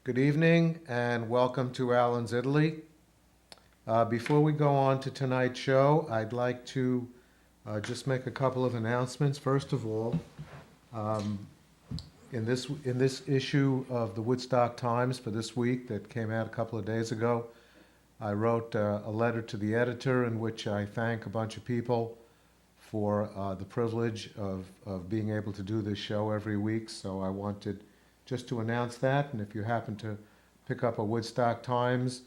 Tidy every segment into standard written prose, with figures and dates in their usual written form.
Good evening and welcome to Alan's Italy. Before we go on to tonight's show, I'd like to just make a couple of announcements. First of all, um, in this issue of the Woodstock Times for this week that came out a couple of days ago, I wrote a letter to the editor in which I thank a bunch of people for the privilege of being able to do this show every week. So I wanted just to announce that. And if you happen to pick up a Woodstock Times,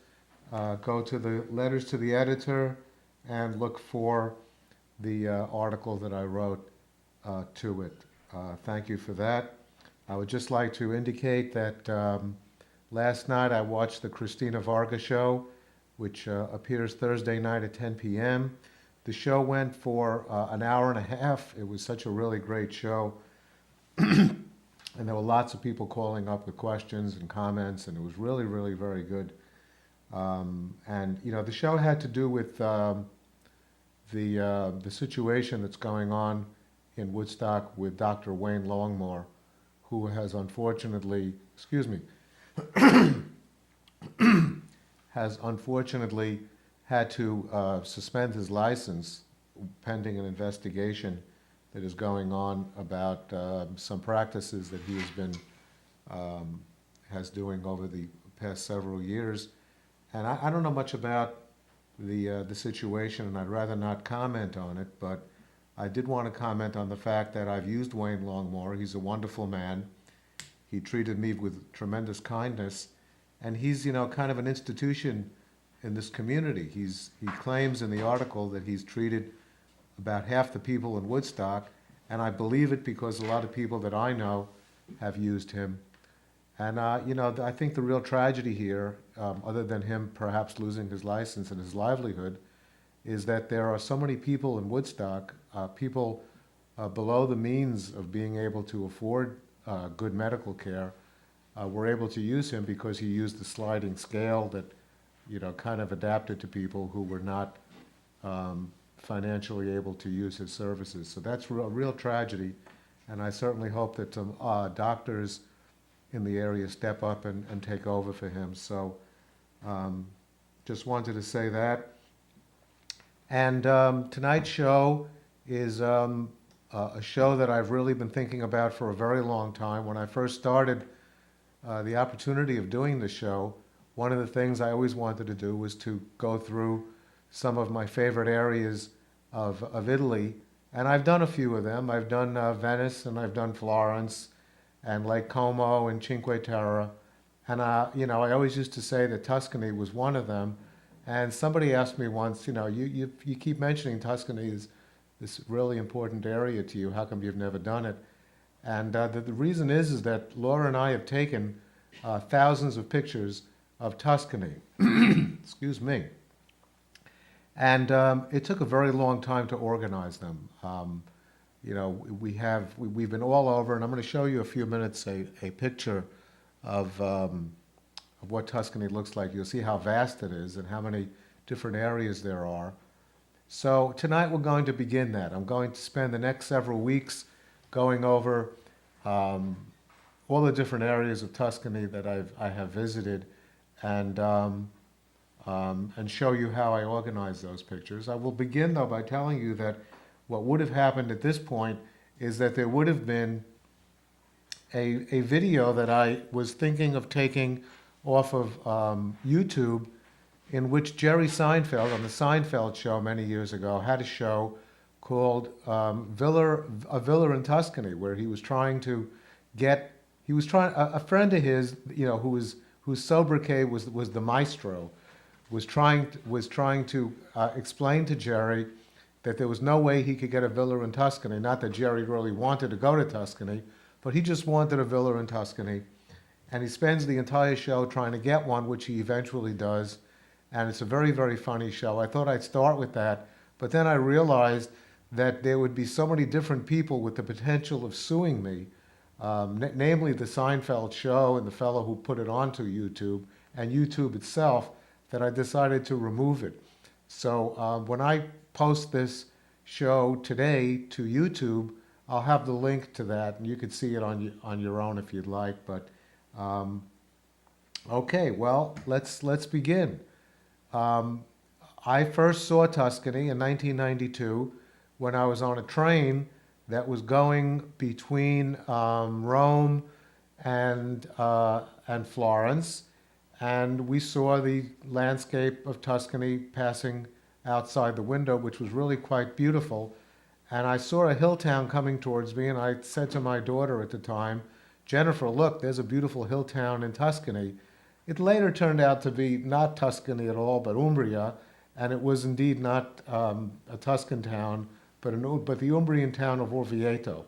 go to the letters to the editor and look for the article that I wrote to it. Thank you for that. I would just like to indicate that last night I watched the Christina Varga show, which appears Thursday night at 10 p.m. The show went for an hour and a half. It was such a really great show. And there were lots of people calling up with questions and comments, and it was really, really very good. And you know, the show had to do with the situation that's going on in Woodstock with Dr. Wayne Longmore, who has unfortunately, excuse me, has unfortunately had to suspend his license pending an investigation that is going on about some practices that he has been doing over the past several years. And I don't know much about the situation, and I'd rather not comment on it, but I did want to comment on the fact that I've used Wayne Longmore. He's a wonderful man. He treated me with tremendous kindness, and he's, you know, kind of an institution in this community. He claims in the article that he's treated about half the people in Woodstock, and I believe it because a lot of people that I know have used him. And you know, I think the real tragedy here, other than him perhaps losing his license and his livelihood, is that there are so many people in Woodstock, people below the means of being able to afford good medical care, were able to use him because he used the sliding scale that, you know, kind of adapted to people who were not financially able to use his services. So that's a real tragedy, and I certainly hope that some doctors in the area step up and take over for him. So just wanted to say that. And tonight's show is a show that I've really been thinking about for a very long time. When I first started the opportunity of doing the show, one of the things I always wanted to do was to go through some of my favorite areas of Italy. And I've done a few of them. I've done Venice, and I've done Florence, and Lake Como, and Cinque Terre. And, you know, I always used to say that Tuscany was one of them. And somebody asked me once, you know, you keep mentioning Tuscany as this really important area to you. How come you've never done it? And the reason is that Laura and I have taken thousands of pictures of Tuscany. Excuse me. And it took a very long time to organize them. You know, we've been all over, and I'm going to show you a few minutes a picture of what Tuscany looks like. You'll see how vast it is and how many different areas there are. So tonight we're going to begin that. I'm going to spend the next several weeks going over all the different areas of Tuscany that I have visited, and show you how I organize those pictures. I will begin though by telling you that what would have happened at this point is that there would have been a video that I was thinking of taking off of YouTube, in which Jerry Seinfeld, on the Seinfeld show many years ago, had a show called A Villa in Tuscany, where he was trying to get, a friend of his, you know, whose sobriquet was the maestro, was trying to explain to Jerry that there was no way he could get a villa in Tuscany. Not that Jerry really wanted to go to Tuscany, but he just wanted a villa in Tuscany. And he spends the entire show trying to get one, which he eventually does. And it's a very, very funny show. I thought I'd start with that, but then I realized that there would be so many different people with the potential of suing me, namely the Seinfeld show and the fellow who put it onto YouTube and YouTube itself, that I decided to remove it. So when I post this show today to YouTube, I'll have the link to that, and you can see it on your own if you'd like. But Okay, well, let's begin. Um, I first saw Tuscany in 1992 when I was on a train that was going between Rome and Florence, and we saw the landscape of Tuscany passing outside the window, which was really quite beautiful. And I saw a hill town coming towards me, and I said to my daughter at the time, Jennifer, look, there's a beautiful hill town in Tuscany. It later turned out to be not Tuscany at all, but Umbria, and it was indeed not a Tuscan town, but the Umbrian town of Orvieto.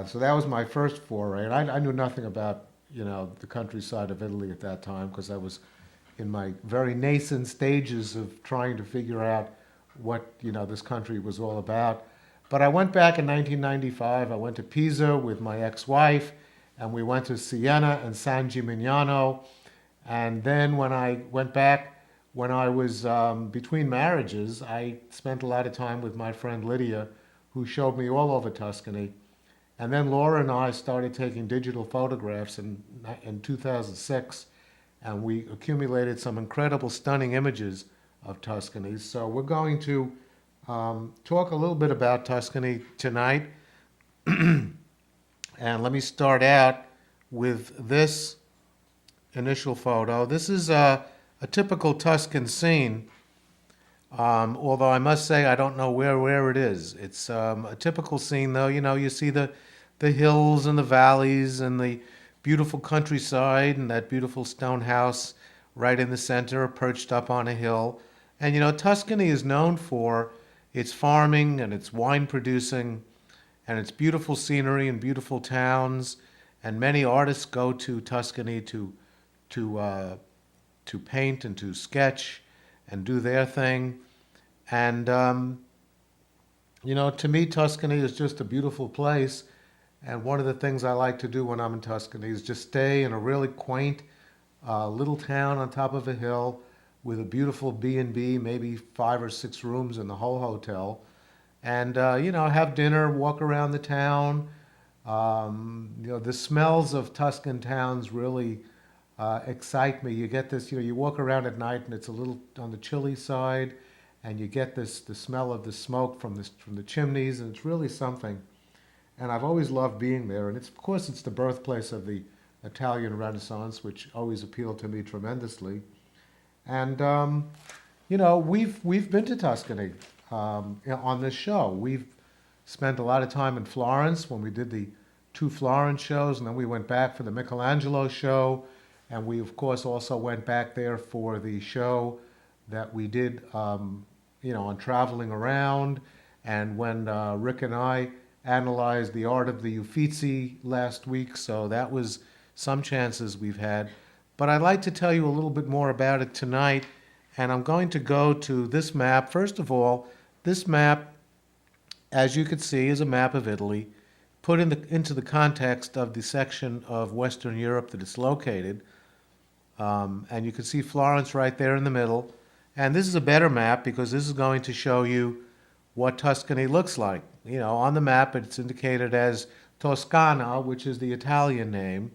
So that was my first foray, and I knew nothing about the countryside of Italy at that time because I was in my very nascent stages of trying to figure out what this country was all about. But I went back in 1995. I went to Pisa with my ex-wife, and we went to Siena and San Gimignano. And then when I went back, when I was between marriages, I spent a lot of time with my friend Lydia, who showed me all over Tuscany. And then Laura and I started taking digital photographs in 2006, and we accumulated some incredible, stunning images of Tuscany. So we're going to talk a little bit about Tuscany tonight. And let me start out with this initial photo. This is a typical Tuscan scene, although I must say I don't know where it is. It's a typical scene, though. You see the hills and the valleys and the beautiful countryside and that beautiful stone house right in the center, perched up on a hill. And Tuscany is known for its farming and its wine producing and its beautiful scenery and beautiful towns. And many artists go to Tuscany to to paint and to sketch and do their thing. And to me, Tuscany is just a beautiful place. And one of the things I like to do when I'm in Tuscany is just stay in a really quaint little town on top of a hill with a beautiful B&B, maybe 5 or 6 rooms in the whole hotel, and have dinner, walk around the town. The smells of Tuscan towns really excite me. You get this, you walk around at night and it's a little on the chilly side, and you get the smell of the smoke from the chimneys, and it's really something. And I've always loved being there. And of course, it's the birthplace of the Italian Renaissance, which always appealed to me tremendously. And we've been to Tuscany on this show. We've spent a lot of time in Florence when we did the 2 Florence shows, and then we went back for the Michelangelo show, and we of course also went back there for the show that we did, on traveling around, and when Rick and I analyzed the art of the Uffizi last week, so that was some chances we've had. But I'd like to tell you a little bit more about it tonight, and I'm going to go to this map. First of all, this map, as you can see, is a map of Italy, put into the context of the section of Western Europe that it's located. And you can see Florence right there in the middle. And this is a better map because this is going to show you what Tuscany looks like. On the map it's indicated as Toscana, which is the Italian name.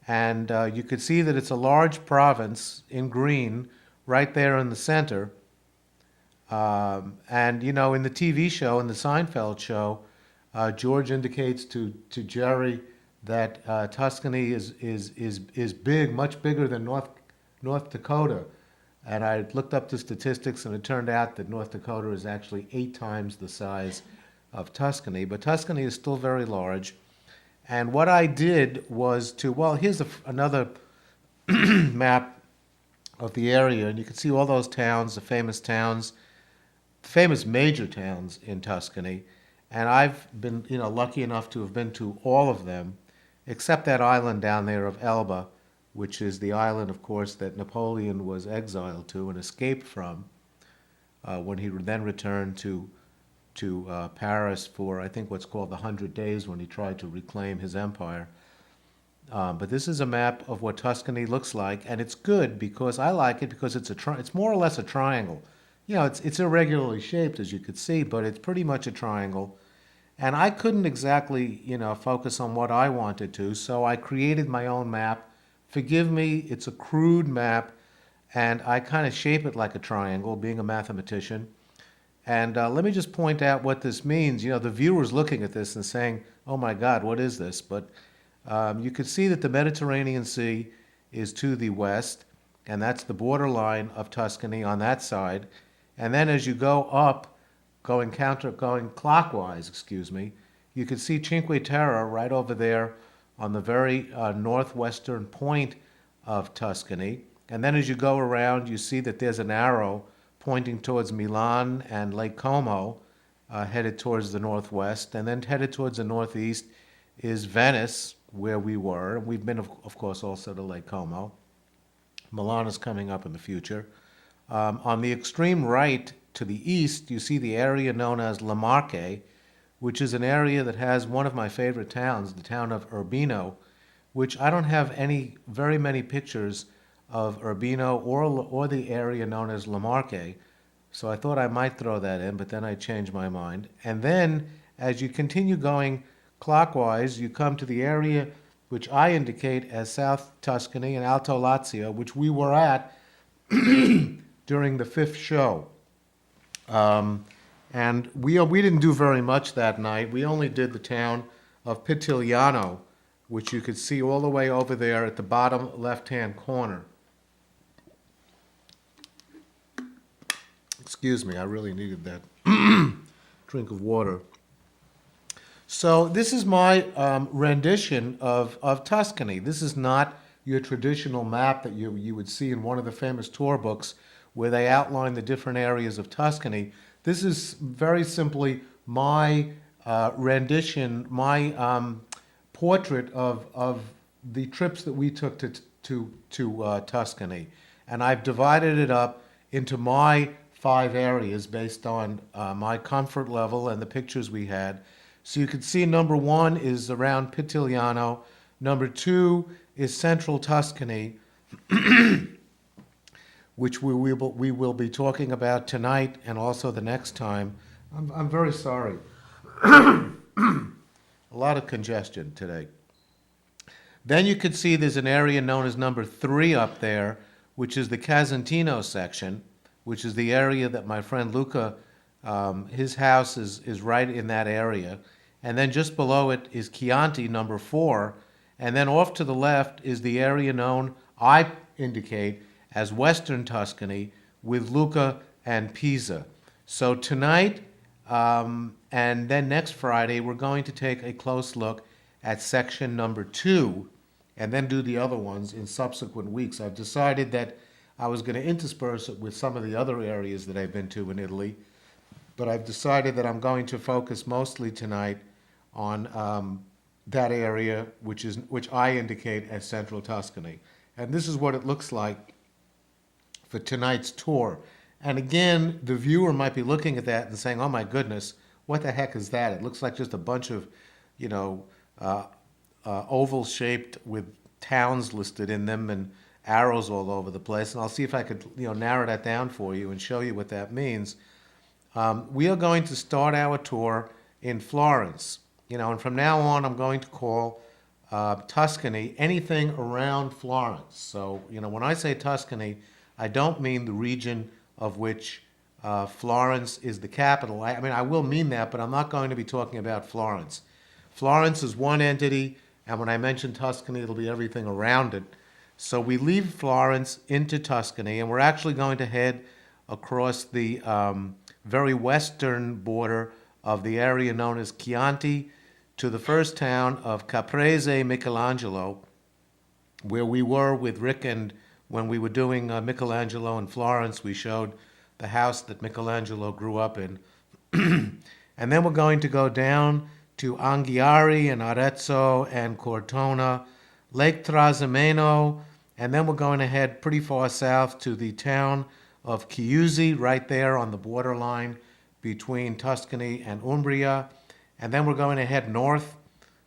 And you could see that it's a large province in green right there in the center. And in the TV show, in the Seinfeld show, George indicates to Jerry that Tuscany is big, much bigger than North Dakota. And I looked up the statistics, and it turned out that North Dakota is actually 8 times the size of Tuscany. But Tuscany is still very large. And what I did was here's another map of the area, and you can see all those towns, the famous major towns in Tuscany. And I've been, lucky enough to have been to all of them, except that island down there of Elba, which is the island, of course, that Napoleon was exiled to and escaped from when he then returned to Paris for, I think, what's called the 100 Days, when he tried to reclaim his empire. But this is a map of what Tuscany looks like, and it's good because I like it because it's more or less a triangle. It's irregularly shaped, as you could see, but it's pretty much a triangle. And I couldn't exactly, focus on what I wanted to, so I created my own map forgive me, it's a crude map, and I kind of shape it like a triangle, being a mathematician. And let me just point out what this means. You know, the viewer's looking at this and saying, oh my God, what is this? But you can see that the Mediterranean Sea is to the west, and that's the borderline of Tuscany on that side. And then as you go up, going clockwise, excuse me, you can see Cinque Terre right over there on the very northwestern point of Tuscany. And then as you go around, you see that there's an arrow pointing towards Milan and Lake Como, headed towards the northwest. And then headed towards the northeast is Venice, where we were. We've been, of course, also to Lake Como. Milan is coming up in the future. On the extreme right to the east, you see the area known as La Marche, which is an area that has one of my favorite towns, the town of Urbino, which I don't have very many pictures of Urbino or the area known as La Marche. So I thought I might throw that in, but then I changed my mind. And then as you continue going clockwise, you come to the area which I indicate as South Tuscany and Alto Lazio, which we were at during the fifth show. And we didn't do very much that night. We only did the town of Pitigliano, which you could see all the way over there at the bottom left-hand corner. Excuse me, I really needed that drink of water. So this is my rendition of Tuscany. This is not your traditional map that you would see in one of the famous tour books where they outline the different areas of Tuscany. This is very simply my rendition, my portrait of the trips that we took to Tuscany. And I've divided it up into my 5 areas based on my comfort level and the pictures we had. So you can see number 1 is around Pitigliano. Number 2 is Central Tuscany, which we will be talking about tonight and also the next time. I'm very sorry. A lot of congestion today. Then you can see there's an area known as number 3 up there, which is the Casentino section, which is the area that my friend Luca, his house is right in that area. And then just below it is Chianti, number 4. And then off to the left is the area known, I indicate, as Western Tuscany, with Lucca and Pisa. So tonight and then next Friday, we're going to take a close look at section number 2 and then do the other ones in subsequent weeks. I've decided that I was going to intersperse it with some of the other areas that I've been to in Italy, but I've decided that I'm going to focus mostly tonight on that area which I indicate as Central Tuscany. And this is what it looks like for tonight's tour. And again, the viewer might be looking at that and saying, oh my goodness, what the heck is that? It looks like just a bunch of, oval shaped with towns listed in them and arrows all over the place. And I'll see if I could, narrow that down for you and show you what that means. We are going to start our tour in Florence, and from now on, I'm going to call Tuscany anything around Florence. So, when I say Tuscany, I don't mean the region of which Florence is the capital. I will mean that, but I'm not going to be talking about Florence. Florence is one entity, and when I mention Tuscany, it'll be everything around it. So we leave Florence into Tuscany, and we're actually going to head across the very western border of the area known as Chianti to the first town of Caprese, Michelangelo, where we were with Rick, and when we were doing Michelangelo in Florence, we showed the house that Michelangelo grew up in. And then we're going to go down to Anghiari and Arrezo and Cortona, Lake Trasimeno, and then we're going to head pretty far south to the town of Chiusi, right there on the borderline between Tuscany and Umbria. And then we're going to head north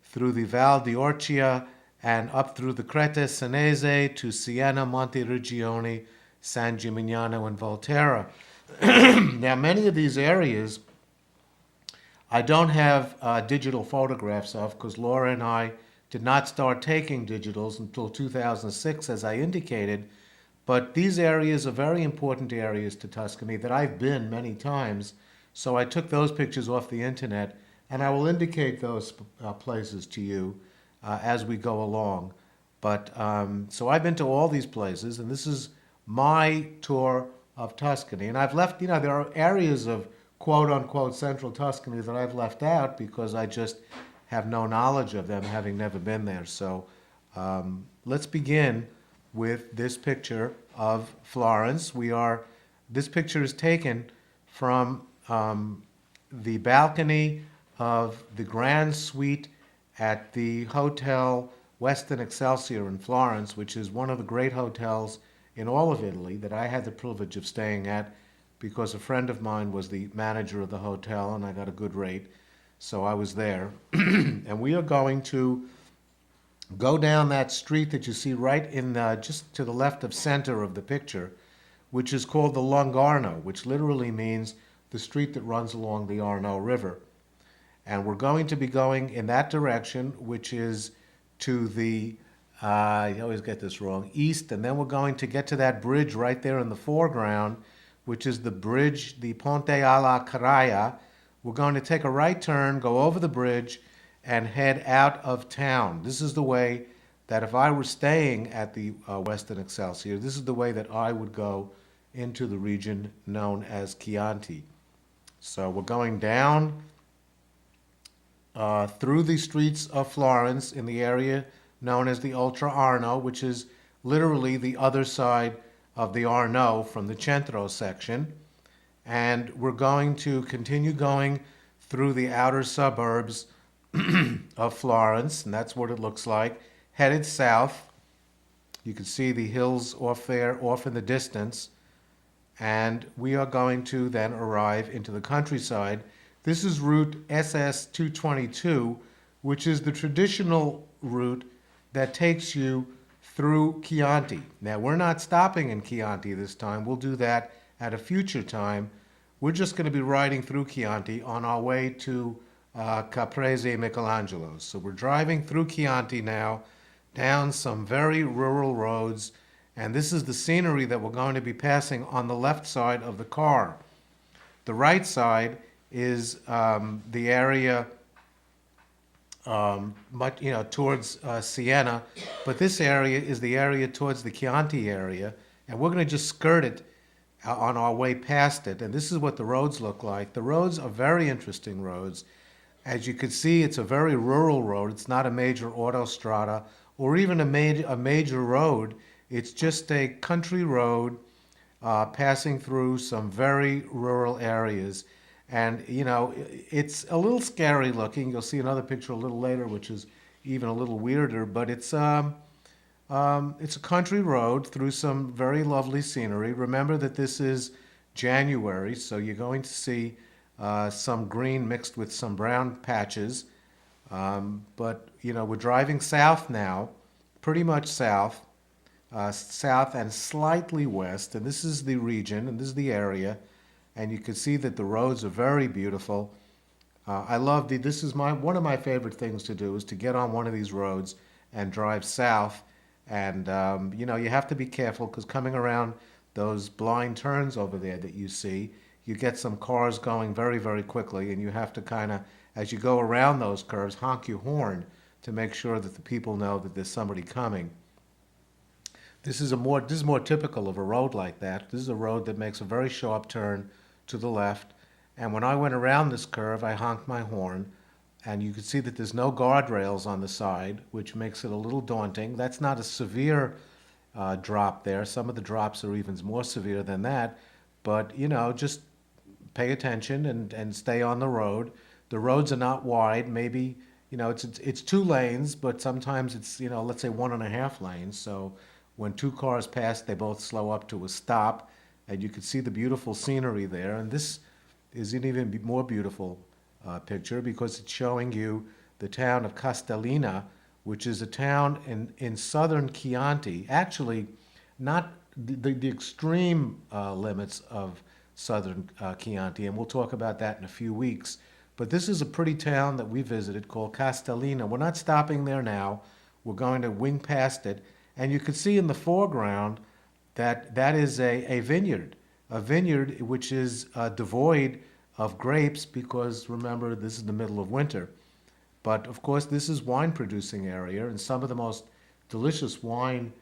through the Val di Orcia and up through the Crete Senese to Siena, Monteriggioni, San Gimignano, and Volterra. Now, many of these areas I don't have digital photographs of because Laura and I did not start taking digitals until 2006, as I indicated. But these areas are very important areas to Tuscany that I've been many times. So I took those pictures off the internet, and I will indicate those places to you as we go along. But so I've been to all these places, and this is my tour of Tuscany. And I've left, there are areas of quote unquote Central Tuscany that I've left out because I just have no knowledge of them, having never been there. So let's begin with this picture of Florence. This picture is taken from the balcony of the Grand Suite at the Hotel Westin Excelsior in Florence, which is one of the great hotels in all of Italy that I had the privilege of staying at because a friend of mine was the manager of the hotel and I got a good rate. So I was there. And we are going to go down that street that you see right in just to the left of center of the picture, which is called the Lungarno, which literally means the street that runs along the Arno River. And we're going to be going in that direction, which is to the, I always get this wrong, east, and then we're going to get to that bridge right there in the foreground, which is the bridge, the Ponte alla Carraia. We're going to take a right turn, go over the bridge, and head out of town. This is the way that if I were staying at the Westin Excelsior, this is the way that I would go into the region known as Chianti. So we're going down through the streets of Florence in the area known as the Oltre Arno, which is literally the other side of the Arno from the Centro section. And we're going to continue going through the outer suburbs of Florence, and that's what it looks like, headed south. You can see the hills off there, off in the distance. And we are going to then arrive into the countryside. This is route SS 222, which is the traditional route that takes you through Chianti. Now, we're not stopping in Chianti this time. We'll do that at a future time. We're just going to be riding through Chianti on our way to Caprese Michelangelo's. So we're driving through Chianti now, down some very rural roads, and this is the scenery that we're going to be passing on the left side of the car. The right side is the area towards Siena, but this area is the area towards the Chianti area, and we're going to just skirt it on our way past it. And this is what the roads look like. The roads are very interesting roads. As you can see, it's a very rural road. It's not a major autostrada or even a major road. It's just a country road passing through some very rural areas. And, it's a little scary looking. You'll see another picture a little later, which is even a little weirder, but it's a country road through some very lovely scenery. Remember that this is January, so you're going to see some green mixed with some brown patches. But, we're driving south now, pretty much south and slightly west. And this is the region, and this is the area. And you can see that the roads are very beautiful. I love this is one of my favorite things to do is to get on one of these roads and drive south. And, you have to be careful because coming around those blind turns over there that you see, you get some cars going very, very quickly, and you have to kind of, as you go around those curves, honk your horn to make sure that the people know that there's somebody coming. This is more typical of a road like that. This is a road that makes a very sharp turn to the left, and when I went around this curve, I honked my horn, and you can see that there's no guardrails on the side, which makes it a little daunting. That's not a severe drop there. Some of the drops are even more severe than that, but just pay attention and stay on the road. The roads are not wide. Maybe it's 2 lanes, but sometimes it's let's say 1.5 lanes. So when 2 cars pass, they both slow up to a stop, and you can see the beautiful scenery there. And this is an even more beautiful picture because it's showing you the town of Castellina, which is a town in southern Chianti. Actually, not the extreme limits of southern Chianti, and we'll talk about that in a few weeks. But this is a pretty town that we visited called Castellina. We're not stopping there now. We're going to wing past it. And you can see in the foreground that that is a vineyard which is devoid of grapes because remember, this is the middle of winter. But of course, this is wine producing area, and some of the most delicious wine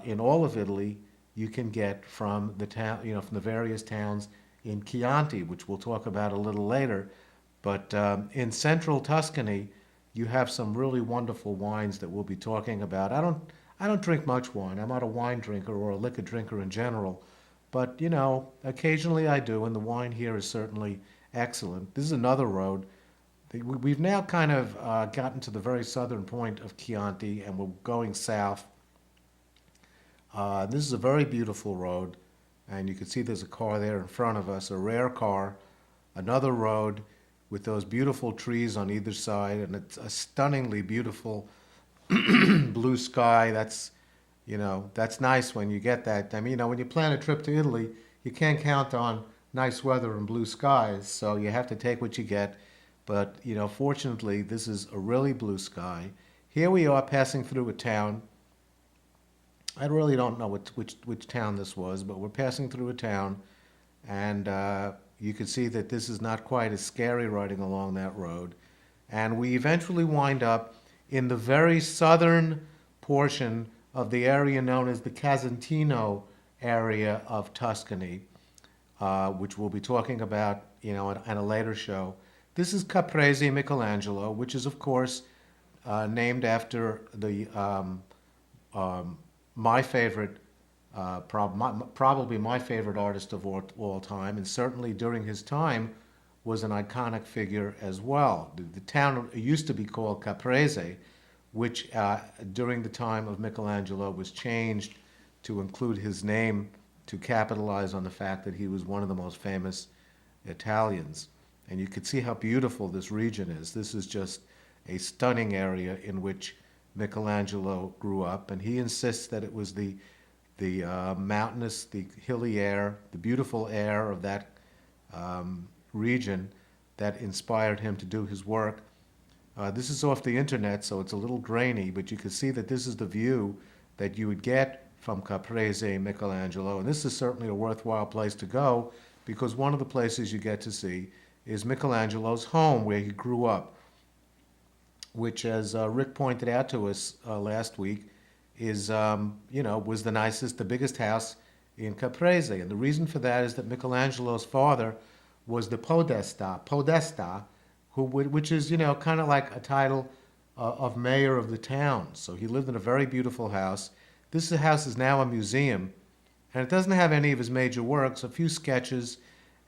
in all of Italy you can get from the town, from the various towns in Chianti, which we'll talk about a little later. But in central Tuscany, you have some really wonderful wines that we'll be talking about. I don't drink much wine. I'm not a wine drinker or a liquor drinker in general, but occasionally I do, and the wine here is certainly excellent. This is another road. We've now kind of gotten to the very southern point of Chianti, and we're going south. This is a very beautiful road, and you can see there's a car there in front of us, a rare car. Another road with those beautiful trees on either side, and it's a stunningly beautiful blue sky. That's nice when you get that. I mean, when you plan a trip to Italy, you can't count on nice weather and blue skies, so you have to take what you get. But, fortunately, this is a really blue sky. Here we are passing through a town. I really don't know which town this was, but we're passing through a town, and you can see that this is not quite as scary riding along that road. And we eventually wind up in the very southern portion of the area known as the Casentino area of Tuscany, which we'll be talking about, at a later show. This is Caprese Michelangelo, which is, of course, named after the my favorite, probably my favorite artist of all time, and certainly during his time was an iconic figure as well. The town used to be called Caprese, which during the time of Michelangelo was changed to include his name to capitalize on the fact that he was one of the most famous Italians. And you can see how beautiful this region is. This is just a stunning area in which Michelangelo grew up, and he insists that it was the mountainous, the hilly air, the beautiful air of that region that inspired him to do his work. This is off the internet, so it's a little grainy, but you can see that this is the view that you would get from Caprese Michelangelo, and this is certainly a worthwhile place to go because one of the places you get to see is Michelangelo's home where he grew up, which, as Rick pointed out to us last week, is, was the nicest, the biggest house in Caprese. And the reason for that is that Michelangelo's father was the Podesta, which is, kind of like a title of mayor of the town. So he lived in a very beautiful house. This house is now a museum, and it doesn't have any of his major works, a few sketches,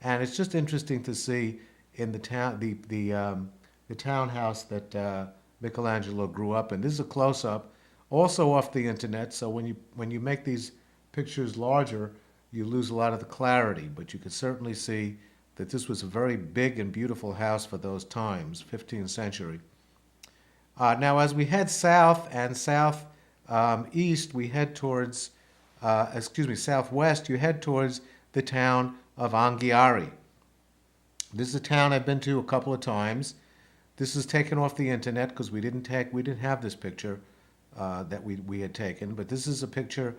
and it's just interesting to see in the town the townhouse that Michelangelo grew up in. This is a close-up, also off the internet. So when you make these pictures larger, you lose a lot of the clarity. But you can certainly see that this was a very big and beautiful house for those times, 15th century. Now, as we head south and southeast, we head towards, southwest, you head towards the town of Anghiari. This is a town I've been to a couple of times. This is taken off the internet because we didn't have this picture that we had taken, but this is a picture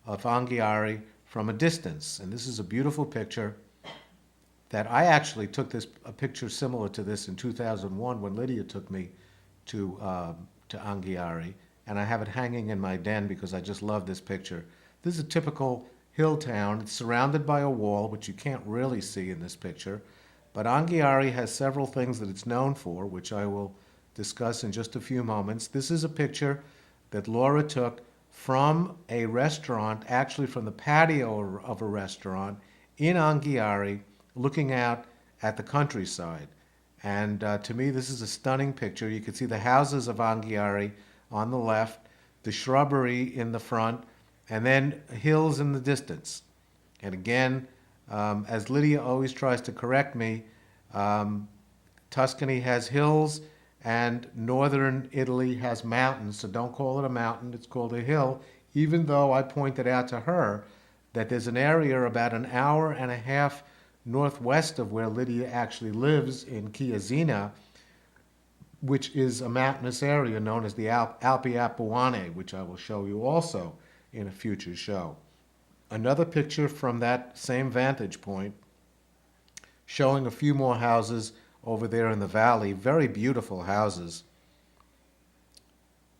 of Anghiari from a distance, and this is a beautiful picture that I actually took a picture similar to this in 2001 when Lydia took me to Anghiari, and I have it hanging in my den because I just love this picture. This is a typical hill town. It's surrounded by a wall, which you can't really see in this picture. But Anghiari has several things that it's known for, which I will discuss in just a few moments. This is a picture that Laura took from a restaurant, actually from the patio of a restaurant in Anghiari, looking out at the countryside. And to me, this is a stunning picture. You can see the houses of Anghiari on the left, the shrubbery in the front, and then hills in the distance. And again, as Lydia always tries to correct me, Tuscany has hills and northern Italy has mountains, so don't call it a mountain, it's called a hill, even though I pointed out to her that there's an area about an hour and a half northwest of where Lydia actually lives in Chiusina, which is a mountainous area known as the Alpi Apuane, which I will show you also in a future show. Another picture from that same vantage point, showing a few more houses over there in the valley, very beautiful houses.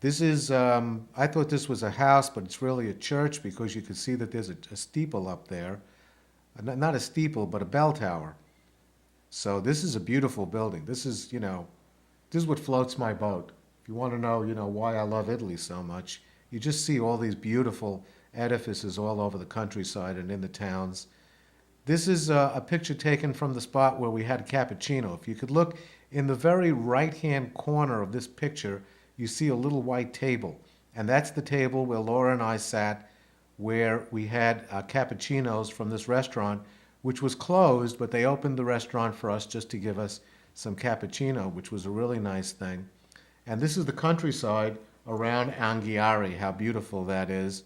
This is, I thought this was a house, but it's really a church because you can see that there's a steeple up there. Not a steeple, but a bell tower. So this is a beautiful building. This is, this is what floats my boat. If you want to know, why I love Italy so much, you just see all these beautiful edifices all over the countryside and in the towns. This is a picture taken from the spot where we had cappuccino. If you could look in the very right-hand corner of this picture, you see a little white table. And that's the table where Laura and I sat, where we had cappuccinos from this restaurant, which was closed, but they opened the restaurant for us just to give us some cappuccino, which was a really nice thing. And this is the countryside around Anghiari, how beautiful that is.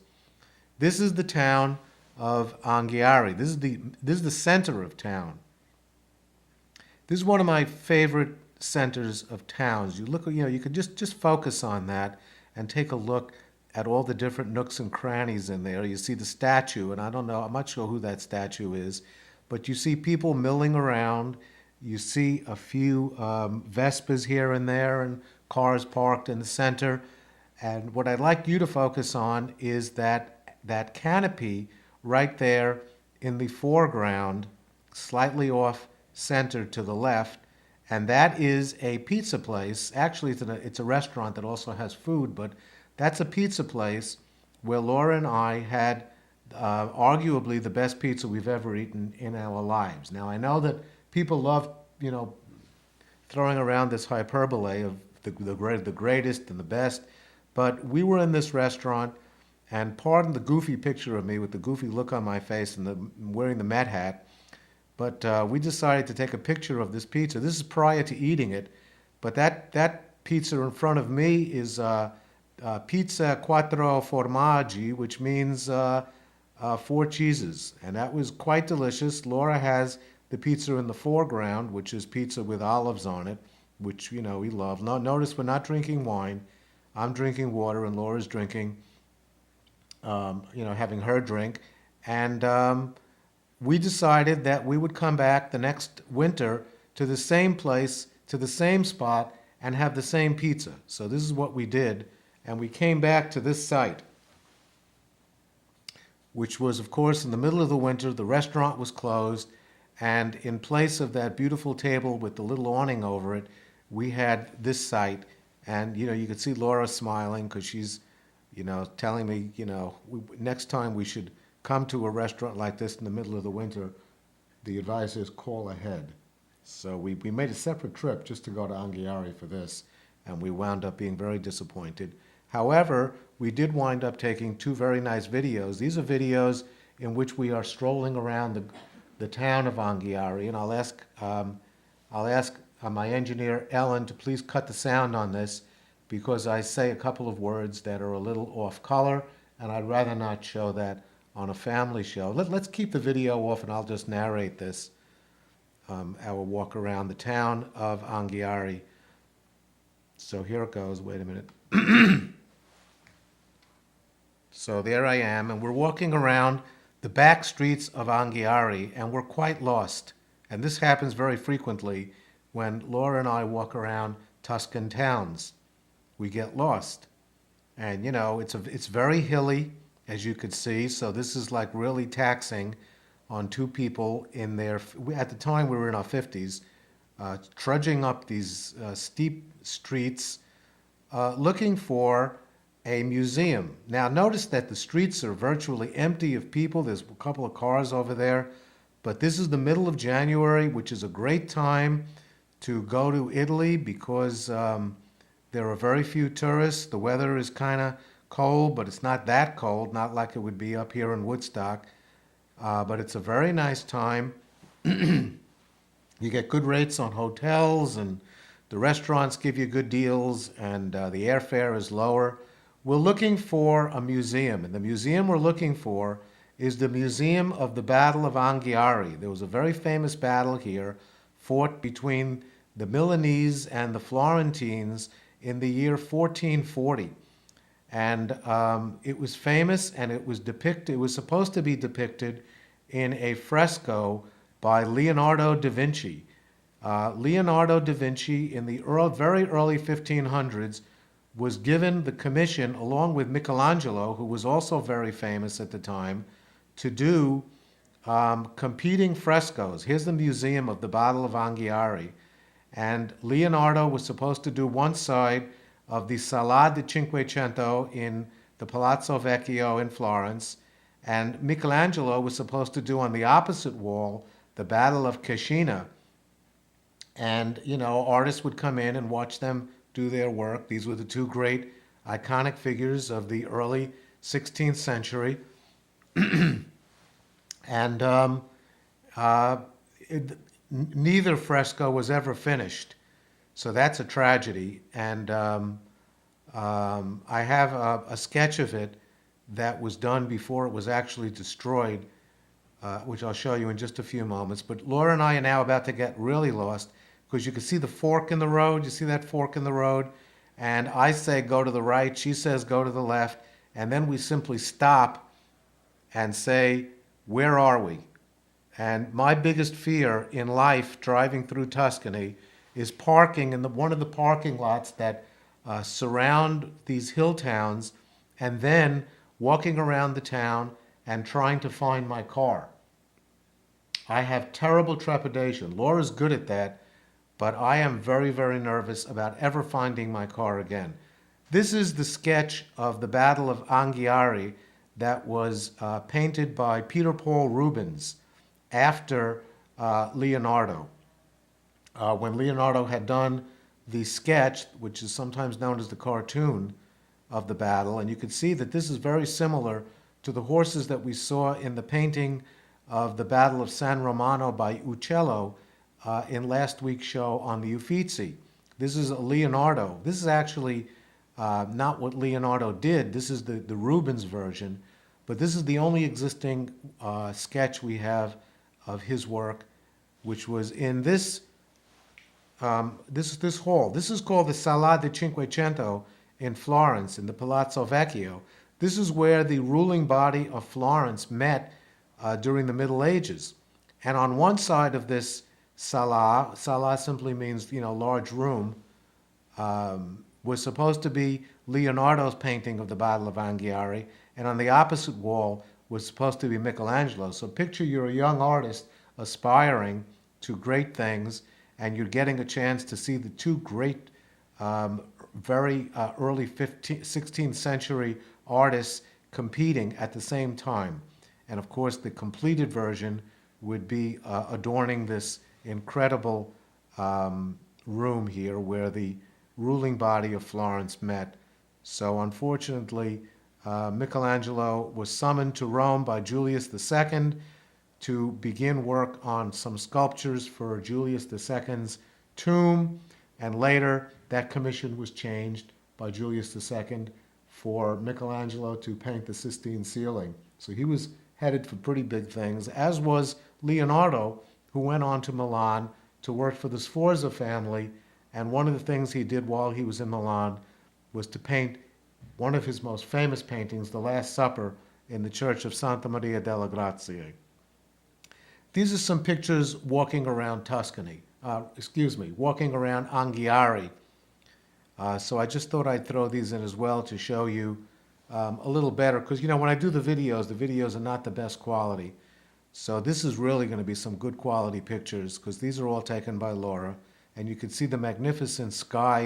This is the town of Anghiari. This is the center of town. This is one of my favorite centers of towns. You look, you could just focus on that and take a look at all the different nooks and crannies in there. You see the statue, and I don't know, I'm not sure who that statue is, but you see people milling around. You see a few Vespas here and there and cars parked in the center. And what I'd like you to focus on is that canopy right there in the foreground, slightly off center to the left, and that is a pizza place. Actually, it's a restaurant that also has food, but that's a pizza place where Laura and I had arguably the best pizza we've ever eaten in our lives. Now, I know that people love, throwing around this hyperbole of the greatest and the best, but we were in this restaurant, and pardon the goofy picture of me with the goofy look on my face and wearing the Met hat, but we decided to take a picture of this pizza. This is prior to eating it, but that pizza in front of me is pizza quattro formaggi, which means 4 cheeses, and that was quite delicious. Laura has the pizza in the foreground, which is pizza with olives on it, which, we love. Notice we're not drinking wine. I'm drinking water, and Laura's drinking, having her drink. And we decided that we would come back the next winter to the same place, to the same spot, and have the same pizza. So this is what we did, and we came back to this site, which was, of course, in the middle of the winter. The restaurant was closed, and in place of that beautiful table with the little awning over it, we had this site. And, you could see Laura smiling because she's, telling me, next time we should come to a restaurant like this in the middle of the winter, the advice is call ahead. So we made a separate trip just to go to Anghiari for this, and we wound up being very disappointed. However, we did wind up taking 2 very nice videos. These are videos in which we are strolling around the town of Anghiari, and I'll ask my engineer, Ellen, to please cut the sound on this because I say a couple of words that are a little off color, and I'd rather not show that on a family show. Let's keep the video off, and I'll just narrate this, our walk around the town of Anghiari. So here it goes. Wait a minute. So there I am, and we're walking around the back streets of Anghiari, and we're quite lost. And this happens very frequently when Laura and I walk around Tuscan towns. We get lost. And, it's very hilly, as you could see, so this is like really taxing on 2 people in their, at the time we were in our 50s, trudging up these steep streets, looking for a museum. Now notice that the streets are virtually empty of people. There's a couple of cars over there, but this is the middle of January, which is a great time to go to Italy because there are very few tourists. The weather is kind of cold, but it's not that cold, not like it would be up here in Woodstock. But it's a very nice time. You get good rates on hotels, and the restaurants give you good deals, and the airfare is lower. We're looking for a museum, and the museum we're looking for is the Museum of the Battle of Anghiari. There was a very famous battle here, fought between the Milanese and the Florentines in the year 1440. And it was famous, and it was depicted, it was supposed to be depicted in a fresco by Leonardo da Vinci. Leonardo da Vinci, in the very early 1500s, was given the commission, along with Michelangelo, who was also very famous at the time, to do competing frescoes. Here's the Museum of the Battle of Anghiari. And Leonardo was supposed to do one side of the Sala di Cinquecento in the Palazzo Vecchio in Florence, and Michelangelo was supposed to do on the opposite wall the Battle of Cascina. And, you know, artists would come in and watch them do their work. These were the two great iconic figures of the early 16th century. And neither fresco was ever finished. So that's a tragedy. And I have a sketch of it that was done before it was actually destroyed, which I'll show you in just a few moments. But Laura and I are now about to get really lost, because you can see the fork in the road. You see that fork in the road? And I say go to the right, she says go to the left, and then we simply stop and say, where are we? And my biggest fear in life, driving through Tuscany, is parking in one of the parking lots that surround these hill towns, and then walking around the town and trying to find my car. I have terrible trepidation. Laura's good at that, but I am very, very nervous about ever finding my car again. This is the sketch of the Battle of Anghiari that was painted by Peter Paul Rubens after Leonardo. When Leonardo had done the sketch, which is sometimes known as the cartoon of the battle, and you can see that this is very similar to the horses that we saw in the painting of the Battle of San Romano by Uccello in last week's show on the Uffizi. This is a Leonardo. This is actually not what Leonardo did. This is the Rubens version, but this is the only existing sketch we have of his work, which was in this hall. This is called the Sala di Cinquecento in Florence, in the Palazzo Vecchio. This is where the ruling body of Florence met during the Middle Ages. And on one side of this sala simply means, large room, was supposed to be Leonardo's painting of the Battle of Anghiari, and on the opposite wall was supposed to be Michelangelo. So picture you're a young artist aspiring to great things, and you're getting a chance to see the two great, very early 16th century artists competing at the same time. And of course, the completed version would be adorning this incredible room here where the ruling body of Florence met. So unfortunately, Michelangelo was summoned to Rome by Julius II to begin work on some sculptures for Julius II's tomb, and later that commission was changed by Julius II for Michelangelo to paint the Sistine ceiling. So he was headed for pretty big things, as was Leonardo, who went on to Milan to work for the Sforza family, and one of the things he did while he was in Milan was to paint one of his most famous paintings, The Last Supper, in the church of Santa Maria delle Grazie. These are some pictures walking around Tuscany, walking around Anghiari. So I just thought I'd throw these in as well to show you a little better, because when I do the videos are not the best quality. So this is really going to be some good quality pictures, because these are all taken by Laura, and you can see the magnificent sky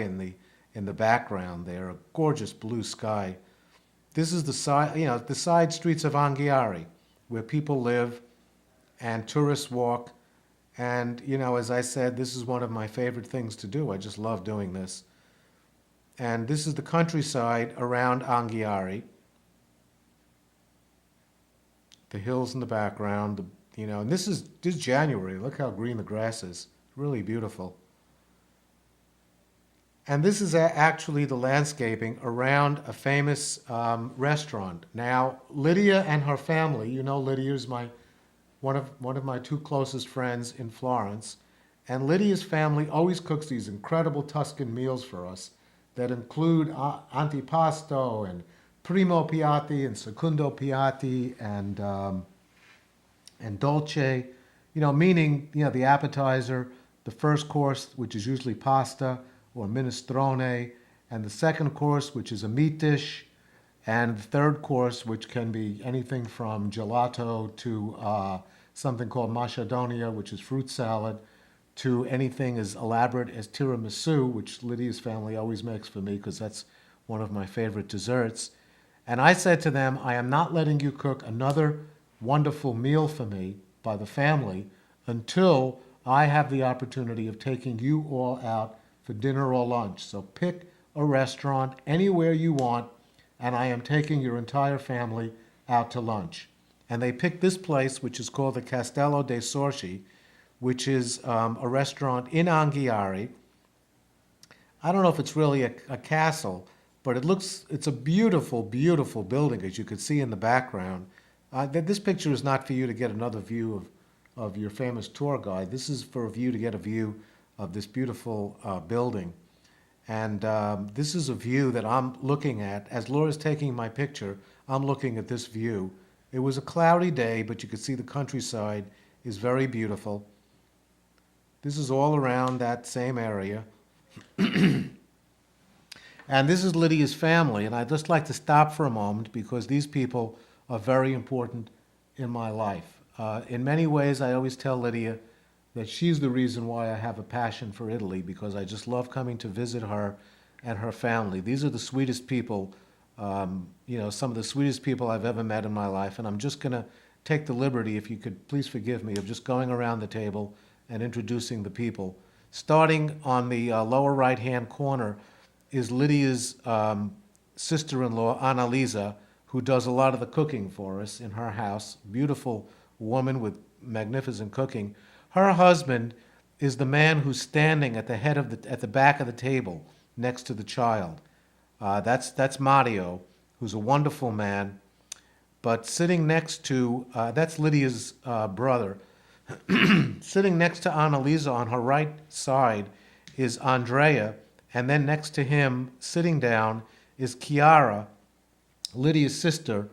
in the background there, a gorgeous blue sky. This is the side streets of Anghiari, where people live and tourists walk. And as I said, this is one of my favorite things to do. I just love doing this. And this is the countryside around Anghiari. The hills in the background, and this is January. Look how green the grass is. Really beautiful. And this is actually the landscaping around a famous restaurant. Now, Lydia and her family, you know, Lydia is one of my two closest friends in Florence, and Lydia's family always cooks these incredible Tuscan meals for us that include antipasto and primo piatti and secondo piatti and dolce, meaning, the appetizer, the first course, which is usually pasta or minestrone, and the second course, which is a meat dish, and the third course, which can be anything from gelato to something called macedonia, which is fruit salad, to anything as elaborate as tiramisu, which Lydia's family always makes for me because that's one of my favorite desserts. And I said to them, I am not letting you cook another wonderful meal for me by the family until I have the opportunity of taking you all out for dinner or lunch. So pick a restaurant anywhere you want, and I am taking your entire family out to lunch. And they picked this place, which is called the Castello dei Sorci, which is a restaurant in Anghiari. I don't know if it's really a castle, but it's a beautiful, beautiful building, as you can see in the background. This picture is not for you to get another view of your famous tour guide. This is for you to get a view of this beautiful building. And this is a view that I'm looking at. As Laura's taking my picture, I'm looking at this view. It was a cloudy day, but you could see the countryside is very beautiful. This is all around that same area. And this is Lydia's family, and I'd just like to stop for a moment because these people are very important in my life. In many ways, I always tell Lydia that she's the reason why I have a passion for Italy, because I just love coming to visit her and her family. These are the sweetest people, some of the sweetest people I've ever met in my life, and I'm just going to take the liberty, if you could please forgive me, of just going around the table and introducing the people. Starting on the lower right-hand corner is Lydia's sister-in-law, Annalisa, who does a lot of the cooking for us in her house. Beautiful woman with magnificent cooking. Her husband is the man who's standing at the back of the table next to the child. That's Mario, who's a wonderful man. But sitting next to that's Lydia's brother. Sitting next to Annalisa on her right side is Andrea, and then next to him, sitting down, is Chiara, Lydia's sister.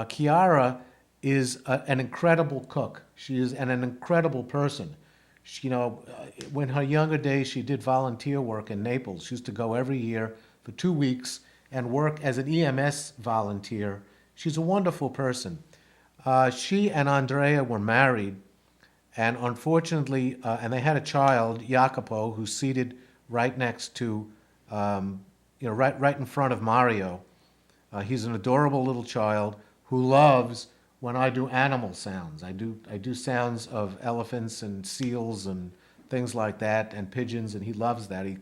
Chiara is an incredible cook. She is an incredible person. She, when her younger days, she did volunteer work in Naples. She used to go every year for 2 weeks and work as an EMS volunteer. She's a wonderful person. She and Andrea were married, and unfortunately, and they had a child, Jacopo, who's seated right next to, right in front of Mario. He's an adorable little child who loves when I do animal sounds. I do sounds of elephants and seals and things like that, and pigeons, and he loves that. He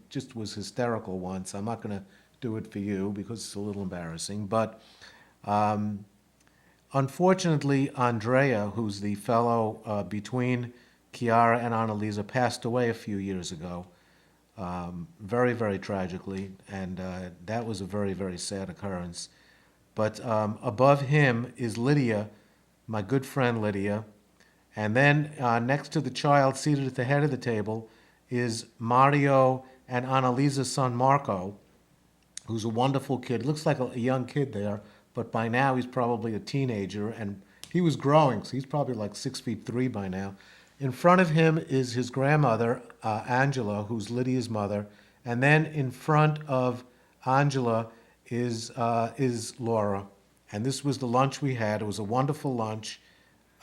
just was hysterical once. I'm not going to do it for you because it's a little embarrassing. But unfortunately, Andrea, who's the fellow between Chiara and Annalisa, passed away a few years ago, very, very tragically, and that was a very, very sad occurrence. But above him is Lydia, my good friend Lydia. And then next to the child seated at the head of the table is Mario and Annalisa's son Marco, who's a wonderful kid. Looks like a young kid there, but by now he's probably a teenager, and he was growing, so he's probably like 6'3" by now. In front of him is his grandmother, Angela, who's Lydia's mother, and then in front of Angela is Laura. And this was the lunch we had. It was a wonderful lunch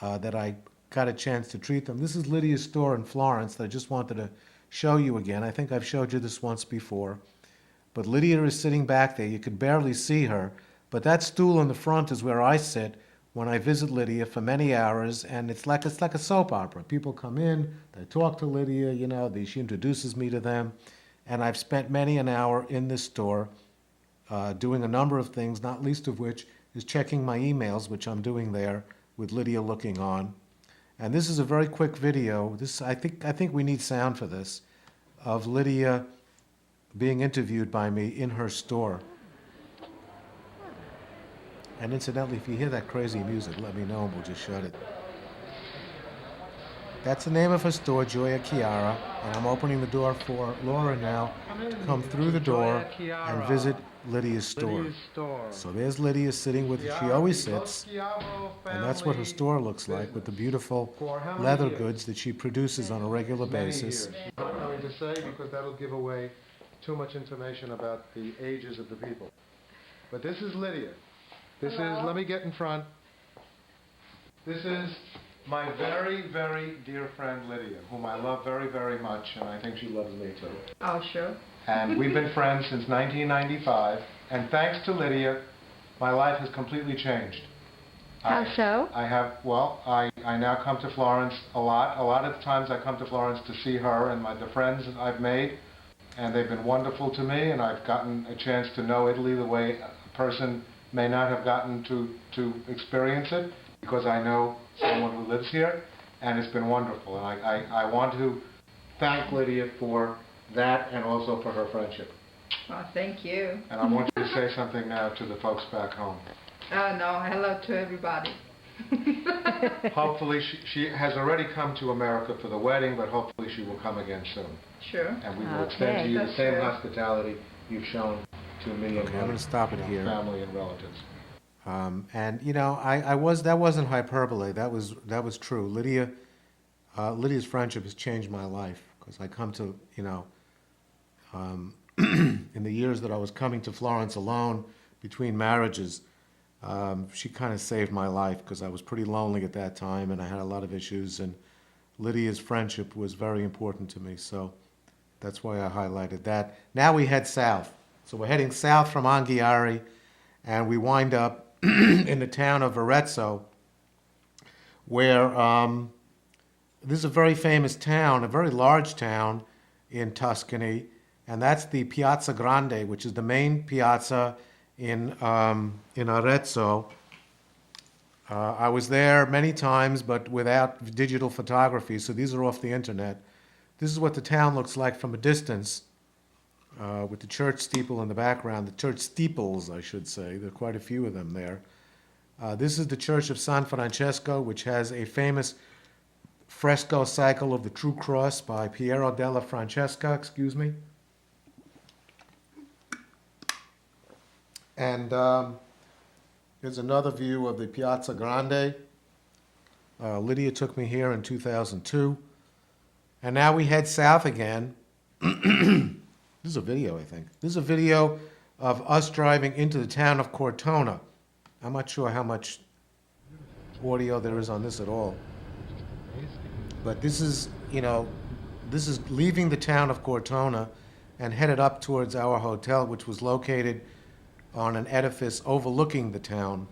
that I got a chance to treat them. This is Lydia's store in Florence that I just wanted to show you again. I think I've showed you this once before. But Lydia is sitting back there. You could barely see her. But that stool in the front is where I sit when I visit Lydia for many hours, and it's like a soap opera. People come in, they talk to Lydia, she introduces me to them, and I've spent many an hour in this store doing a number of things, not least of which is checking my emails, which I'm doing there with Lydia looking on. And this is a very quick video. I think we need sound for this, of Lydia being interviewed by me in her store. And incidentally, if you hear that crazy music, let me know and we'll just shut it. That's the name of her store, Gioia Chiara, and I'm opening the door for Laura now to come through the door and visit Lydia's store. So there's Lydia sitting with, she always sits, and that's what her store looks like with the beautiful leather goods that she produces on a regular basis. I'm not going to say because that'll give away too much information about the ages of the people. But this is Lydia. This is, let me get in front. This is my very, very dear friend Lydia, whom I love very, very much, and I think she loves me too. Oh, sure. And we've been friends since 1995, and thanks to Lydia, my life has completely changed. How so? I now come to Florence a lot. A lot of times I come to Florence to see her and the friends that I've made, and they've been wonderful to me, and I've gotten a chance to know Italy the way a person may not have gotten to experience it, because I know someone who lives here, and it's been wonderful. And I want to thank Lydia for that and also for her friendship. Oh, thank you. And I want you to say something now to the folks back home. Oh, no. Hello to everybody. Hopefully, she has already come to America for the wedding, but hopefully she will come again soon. Sure. And we will extend to you the that's same true. hospitality you've shown to me and Okay, I'm going to stop it here. family and relatives. And you know, that wasn't hyperbole. That was true. Lydia's friendship has changed my life because I come to, you know, in the years that I was coming to Florence alone between marriages, she kind of saved my life because I was pretty lonely at that time and I had a lot of issues. And Lydia's friendship was very important to me, so that's why I highlighted that. Now we head south. So we're heading south from Anghiari, and we wind up in the town of Arrezo, where this is a very famous town, a very large town in Tuscany, and that's the Piazza Grande, which is the main piazza in Arrezo. I was there many times, but without digital photography, so these are off the internet. This is what the town looks like from a distance, with the church steeple in the background, the church steeples, I should say. There are quite a few of them there. This is the Church of San Francesco, which has a famous fresco cycle of the True Cross by Piero della Francesca, And here's another view of the Piazza Grande. Lydia took me here in 2002. And now we head south again. This is a video, I think. This is a video of us driving into the town of Cortona. I'm not sure how much audio there is on this at all. But this is, you know, this is leaving the town of Cortona and headed up towards our hotel, which was located on an edifice overlooking the town.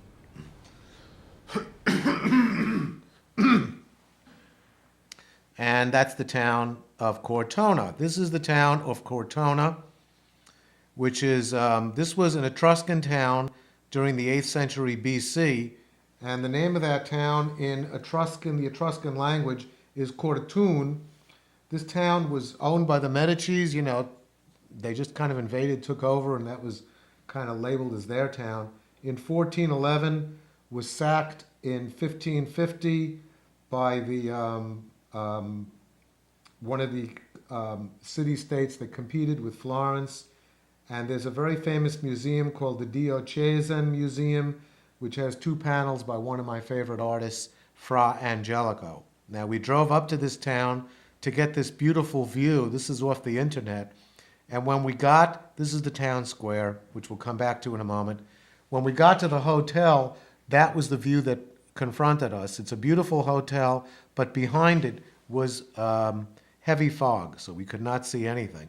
And that's the town of Cortona. This is the town of Cortona, which is, this was an Etruscan town during the 8th century BC. And the name of that town in Etruscan, the Etruscan language, is Cortune. This town was owned by the Medicis. You know, they just kind of invaded, took over, and that was kind of labeled as their town. In 1411, was sacked in 1550 by the one of the city-states that competed with Florence. And there's a very famous museum called the Diocesan Museum, which has 2 panels by one of my favorite artists, Fra Angelico. Now, we drove up to this town to get this beautiful view. This is off the internet. And when we got, this is the town square, which we'll come back to in a moment. When we got to the hotel, that was the view that confronted us. It's a beautiful hotel, but behind it was heavy fog, so we could not see anything.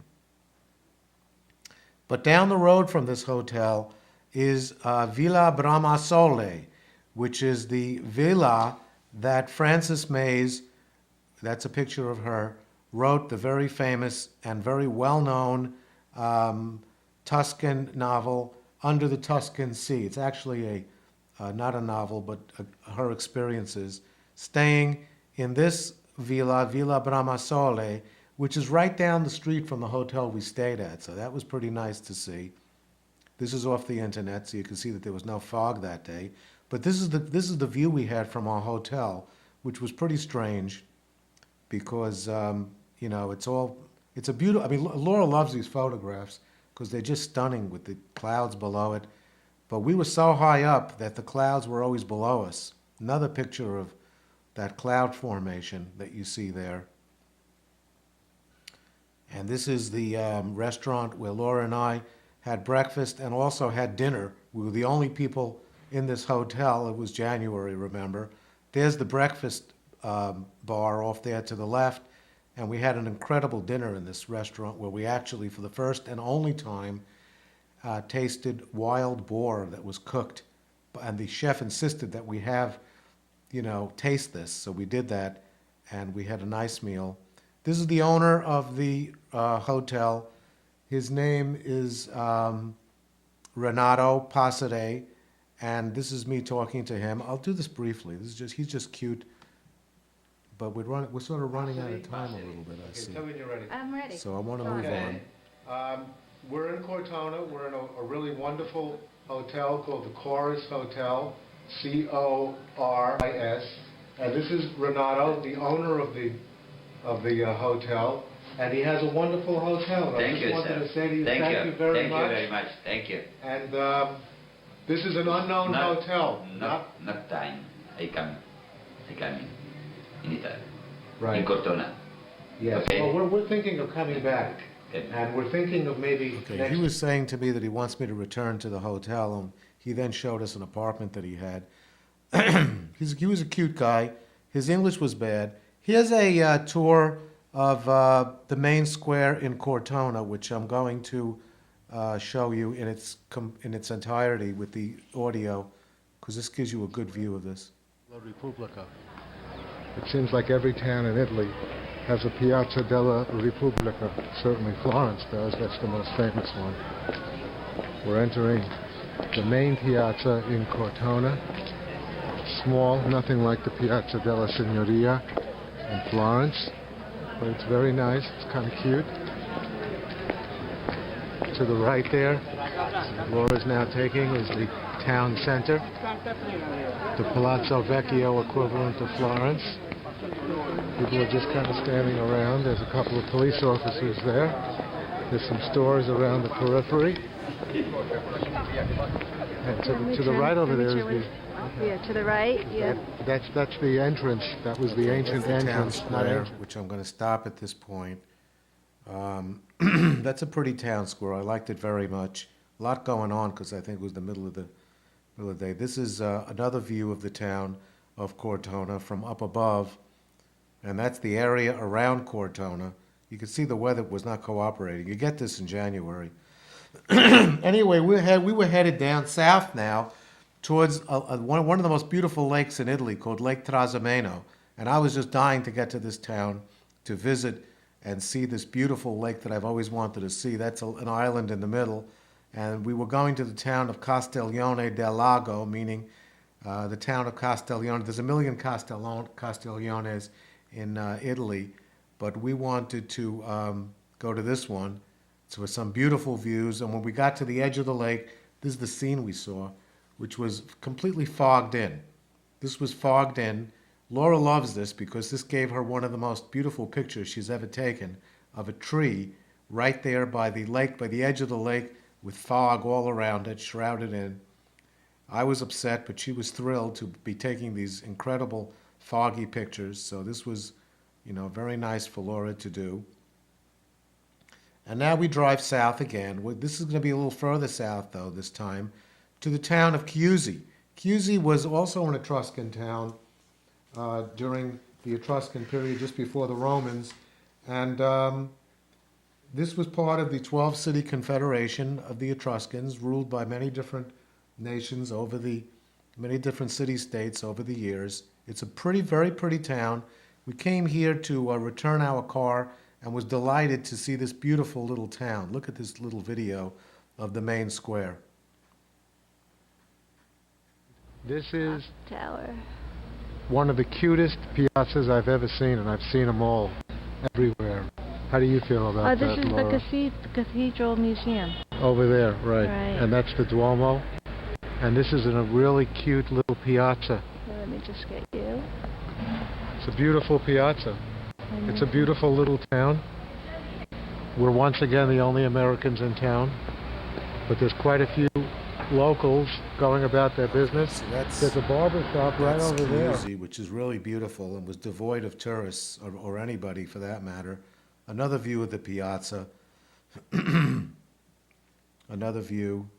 But down the road from this hotel is Villa Bramasole, which is the villa that Frances Mays, that's a picture of her, wrote the very famous and very well-known Tuscan novel, Under the Tuscan Sea. It's actually not a novel, but her experiences. Staying in this villa, Villa Bramasole, which is right down the street from the hotel we stayed at. So that was pretty nice to see. This is off the internet, so you can see that there was no fog that day. But this is the view we had from our hotel, which was pretty strange, because you know, it's a beautiful. I mean, Laura loves these photographs because they're just stunning with the clouds below it. But we were so high up that the clouds were always below us. Another picture of that cloud formation that you see there. And this is the restaurant where Laura and I had breakfast and also had dinner. We were the only people in this hotel. It was January, remember. There's the breakfast bar off there to the left. And we had an incredible dinner in this restaurant where we actually, for the first and only time, tasted wild boar that was cooked. And the chef insisted that we have, you know, taste this. So we did that, and we had a nice meal. This is the owner of the hotel. His name is Renato Passade, and this is me talking to him. I'll do this briefly. He's just cute, but we're sort of running out of time a little bit, I see. Tell me when you're ready. I'm ready. So I want to move Okay. on. We're in Cortona. We're in a really wonderful hotel called the Chorus Hotel, Coris. And this is Renato, the owner of the hotel, and he has a wonderful hotel. And Thank I you, just wanted sir. to say to you, thank you very much. Thank you very much. Thank you. And this is an unknown hotel. Not time. I come in Italy. Right. In Cortona. Yes. Okay. Well, we're thinking of coming back, Okay. and we're thinking of maybe Okay, next. he was saying to me that he wants me to return to the hotel, and he then showed us an apartment that he had. He was a cute guy. His English was bad. Here's a tour of the main square in Cortona, which I'm going to show you in its entirety with the audio, because this gives you a good view of this. La Repubblica. It seems like every town in Italy has a Piazza della Repubblica. Certainly Florence does. That's the most famous one. We're entering the main piazza in Cortona. Small, nothing like the Piazza della Signoria in Florence, but it's very nice. It's kind of cute. To the right there, Laura's now taking, is the town center, the Palazzo Vecchio equivalent of Florence. People are just kind of standing around. There's a couple of police officers there. There's some stores around the periphery. And to the right over there is the... Yeah, to the right. Yeah. That's the entrance. That was the ancient Town entrance. square, which I'm going to stop at this point. That's a pretty town square. I liked it very much. A lot going on because I think it was the middle of the day. This is another view of the town of Cortona from up above, and that's the area around Cortona. You can see the weather was not cooperating. You get this in January. Anyway, we were headed down south now towards one of the most beautiful lakes in Italy called Lake Trasimeno. And I was just dying to get to this town to visit and see this beautiful lake that I've always wanted to see. That's an island in the middle. And we were going to the town of Castiglione del Lago, meaning the town of Castiglione. There's a million Castigliones in Italy, but we wanted to go to this one. So with some beautiful views. And when we got to the edge of the lake, this is the scene we saw, which was completely fogged in. This was fogged in. Laura loves this because this gave her one of the most beautiful pictures she's ever taken of a tree right there by the lake, by the edge of the lake, with fog all around it, shrouded in. I was upset, but she was thrilled to be taking these incredible foggy pictures. So this was, very nice for Laura to do. And now we drive south again. This is going to be a little further south, though, this time, to the town of Chiusi. Chiusi was also an Etruscan town during the Etruscan period, just before the Romans. And this was part of the 12-city confederation of the Etruscans, ruled by many different nations over many different city-states over the years. It's a very pretty town. We came here to return our car and was delighted to see this beautiful little town. Look at this little video of the main square. This is Tower. one of the cutest piazzas I've ever seen, and I've seen them all everywhere. How do you feel about This that, is Laura? the Cathedral Museum. Over there, right. Right. And that's the Duomo. And this is in a really cute little piazza. Here, let me just get you. It's a beautiful piazza. It's a beautiful little town. We're once again the only Americans in town, but there's quite a few locals going about their business. So that's, There's a barber shop right that's over there. Chiusi, which is really beautiful and was devoid of tourists, or anybody for that matter. Another view of the piazza. Another view.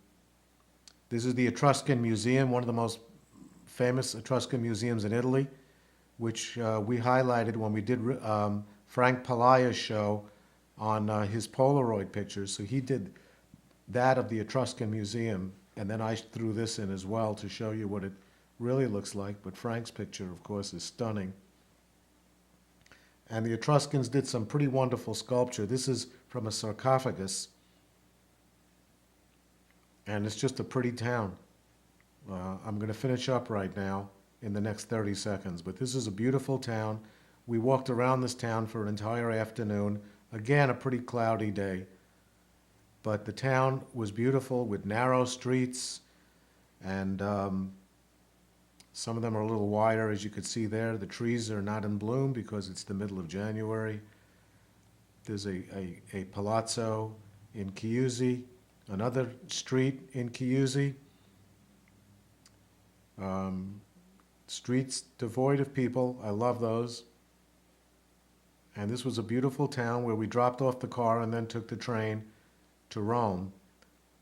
This is the Etruscan Museum, one of the most famous Etruscan museums in Italy, which we highlighted when we did Frank Palaya's show on his Polaroid pictures. So he did that of the Etruscan Museum, and then I threw this in as well to show you what it really looks like. But Frank's picture, of course, is stunning. And the Etruscans did some pretty wonderful sculpture. This is from a sarcophagus, and it's just a pretty town. I'm going to finish up right now in the next 30 seconds, but this is a beautiful town. We walked around this town for an entire afternoon. Again, a pretty cloudy day, but the town was beautiful with narrow streets, and some of them are a little wider, as you could see there. The trees are not in bloom because it's the middle of January. There's a palazzo in Chiusi, another street in Chiusi. Streets devoid of people. I love those. And this was a beautiful town where we dropped off the car and then took the train to Rome.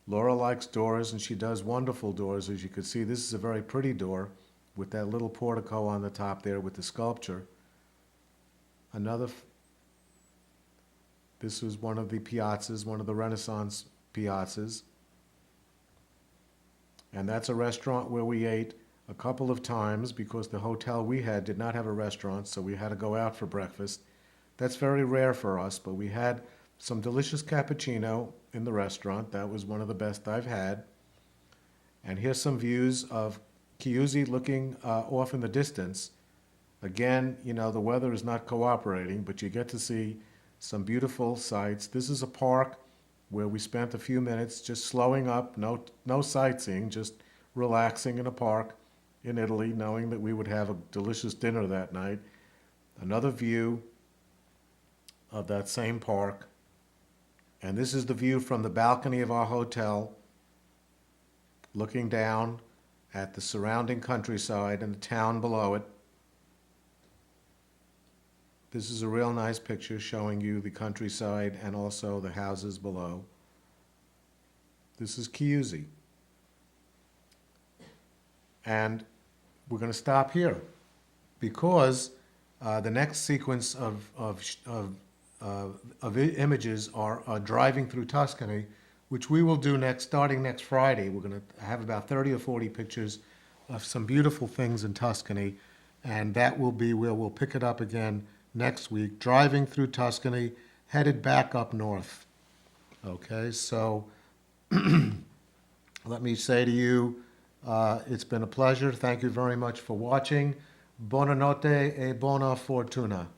Laura likes doors, and she does wonderful doors. As you can see, this is a very pretty door with that little portico on the top there with the sculpture. This was one of the piazzas, one of the Renaissance piazzas. And that's a restaurant where we ate a couple of times because the hotel we had did not have a restaurant, so we had to go out for breakfast. That's very rare for us, but we had some delicious cappuccino in the restaurant. That was one of the best I've had. And here's some views of Chiusi looking off in the distance. Again, you know, the weather is not cooperating, but you get to see some beautiful sights. This is a park where we spent a few minutes just slowing up, no sightseeing, just relaxing in a park in Italy, knowing that we would have a delicious dinner that night. Another view of that same park. And this is the view from the balcony of our hotel, looking down at the surrounding countryside and the town below it. This is a real nice picture showing you the countryside and also the houses below. This is Chiusi. And we're going to stop here because the next sequence of images are driving through Tuscany, which we will do starting next Friday. We're going to have about 30 or 40 pictures of some beautiful things in Tuscany, and that will be where we'll pick it up again next week, driving through Tuscany, headed back up north. Okay, so let me say to you, it's been a pleasure. Thank you very much for watching. Buonanotte e buona fortuna.